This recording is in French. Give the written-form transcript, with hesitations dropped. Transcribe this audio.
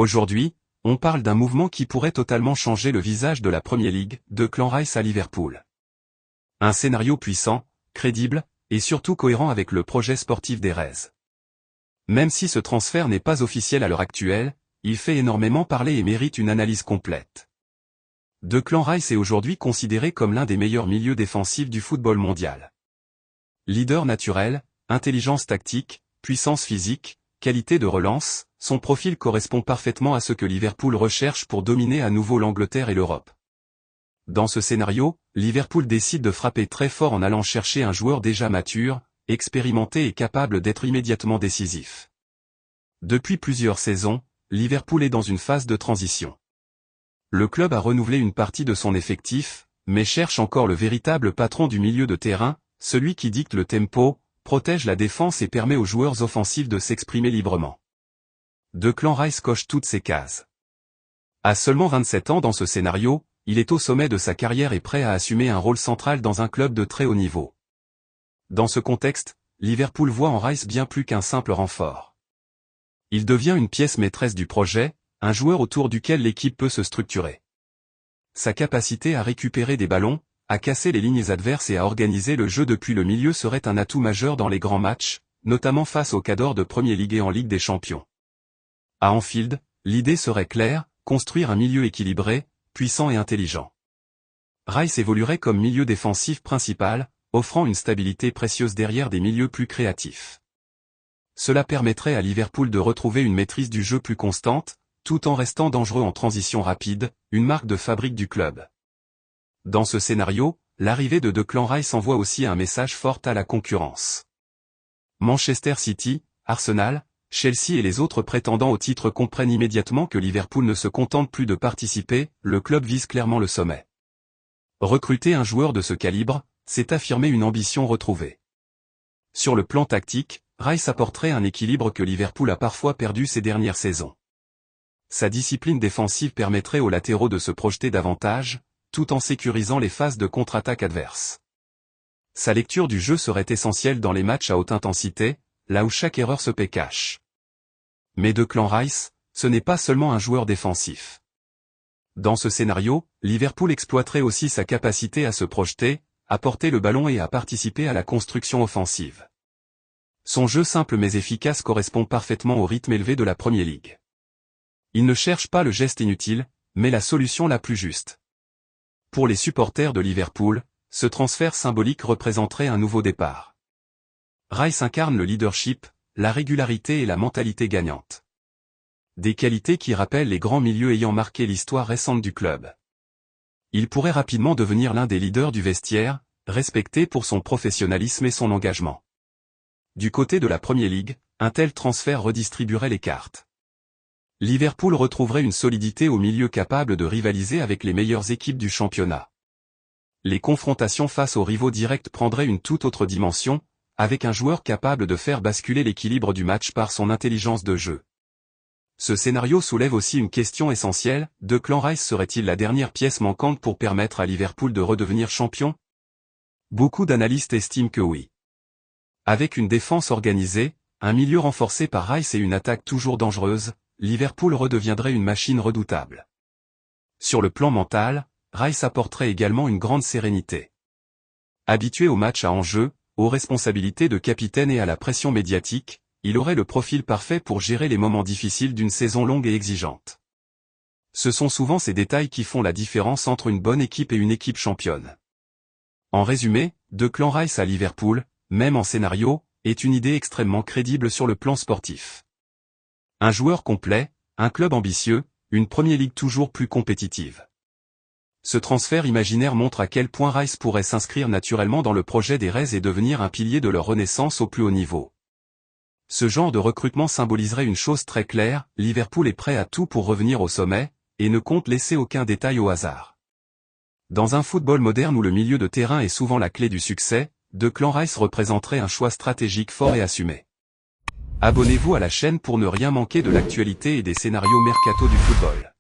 Aujourd'hui, on parle d'un mouvement qui pourrait totalement changer le visage de la Premier League, Declan Rice à Liverpool. Un scénario puissant, crédible, et surtout cohérent avec le projet sportif des Reds. Même si ce transfert n'est pas officiel à l'heure actuelle, il fait énormément parler et mérite une analyse complète. Declan Rice est aujourd'hui considéré comme l'un des meilleurs milieux défensifs du football mondial. Leader naturel, intelligence tactique, puissance physique, qualité de relance, son profil correspond parfaitement à ce que Liverpool recherche pour dominer à nouveau l'Angleterre et l'Europe. Dans ce scénario, Liverpool décide de frapper très fort en allant chercher un joueur déjà mature, expérimenté et capable d'être immédiatement décisif. Depuis plusieurs saisons, Liverpool est dans une phase de transition. Le club a renouvelé une partie de son effectif, mais cherche encore le véritable patron du milieu de terrain, celui qui dicte le tempo, protège la défense et permet aux joueurs offensifs de s'exprimer librement. Declan Rice coche toutes ces cases. À seulement 27 ans dans ce scénario, il est au sommet de sa carrière et prêt à assumer un rôle central dans un club de très haut niveau. Dans ce contexte, Liverpool voit en Rice bien plus qu'un simple renfort. Il devient une pièce maîtresse du projet, un joueur autour duquel l'équipe peut se structurer. Sa capacité à récupérer des ballons, à casser les lignes adverses et à organiser le jeu depuis le milieu serait un atout majeur dans les grands matchs, notamment face aux cadors de Premier League et en Ligue des Champions. À Anfield, l'idée serait claire, construire un milieu équilibré, puissant et intelligent. Rice évoluerait comme milieu défensif principal, offrant une stabilité précieuse derrière des milieux plus créatifs. Cela permettrait à Liverpool de retrouver une maîtrise du jeu plus constante, tout en restant dangereux en transition rapide, une marque de fabrique du club. Dans ce scénario, l'arrivée de Declan Rice envoie aussi un message fort à la concurrence. Manchester City, Arsenal, Chelsea et les autres prétendants au titre comprennent immédiatement que Liverpool ne se contente plus de participer, le club vise clairement le sommet. Recruter un joueur de ce calibre, c'est affirmer une ambition retrouvée. Sur le plan tactique, Rice apporterait un équilibre que Liverpool a parfois perdu ces dernières saisons. Sa discipline défensive permettrait aux latéraux de se projeter davantage, tout en sécurisant les phases de contre-attaque adverses. Sa lecture du jeu serait essentielle dans les matchs à haute intensité, là où chaque erreur se paie cash. Mais Declan Rice, ce n'est pas seulement un joueur défensif. Dans ce scénario, Liverpool exploiterait aussi sa capacité à se projeter, à porter le ballon et à participer à la construction offensive. Son jeu simple mais efficace correspond parfaitement au rythme élevé de la Premier League. Il ne cherche pas le geste inutile, mais la solution la plus juste. Pour les supporters de Liverpool, ce transfert symbolique représenterait un nouveau départ. Rice incarne le leadership, la régularité et la mentalité gagnante. Des qualités qui rappellent les grands milieux ayant marqué l'histoire récente du club. Il pourrait rapidement devenir l'un des leaders du vestiaire, respecté pour son professionnalisme et son engagement. Du côté de la Premier League, un tel transfert redistribuerait les cartes. Liverpool retrouverait une solidité au milieu capable de rivaliser avec les meilleures équipes du championnat. Les confrontations face aux rivaux directs prendraient une toute autre dimension, avec un joueur capable de faire basculer l'équilibre du match par son intelligence de jeu. Ce scénario soulève aussi une question essentielle, Declan Rice serait-il la dernière pièce manquante pour permettre à Liverpool de redevenir champion? Beaucoup d'analystes estiment que oui. Avec une défense organisée, un milieu renforcé par Rice et une attaque toujours dangereuse, Liverpool redeviendrait une machine redoutable. Sur le plan mental, Rice apporterait également une grande sérénité. Habitué aux matchs à enjeu, aux responsabilités de capitaine et à la pression médiatique, il aurait le profil parfait pour gérer les moments difficiles d'une saison longue et exigeante. Ce sont souvent ces détails qui font la différence entre une bonne équipe et une équipe championne. En résumé, Declan Rice à Liverpool, même en scénario, est une idée extrêmement crédible sur le plan sportif. Un joueur complet, un club ambitieux, une Premier League toujours plus compétitive. Ce transfert imaginaire montre à quel point Rice pourrait s'inscrire naturellement dans le projet des Reds et devenir un pilier de leur renaissance au plus haut niveau. Ce genre de recrutement symboliserait une chose très claire, Liverpool est prêt à tout pour revenir au sommet, et ne compte laisser aucun détail au hasard. Dans un football moderne où le milieu de terrain est souvent la clé du succès, Declan Rice représenterait un choix stratégique fort et assumé. Abonnez-vous à la chaîne pour ne rien manquer de l'actualité et des scénarios mercato du football.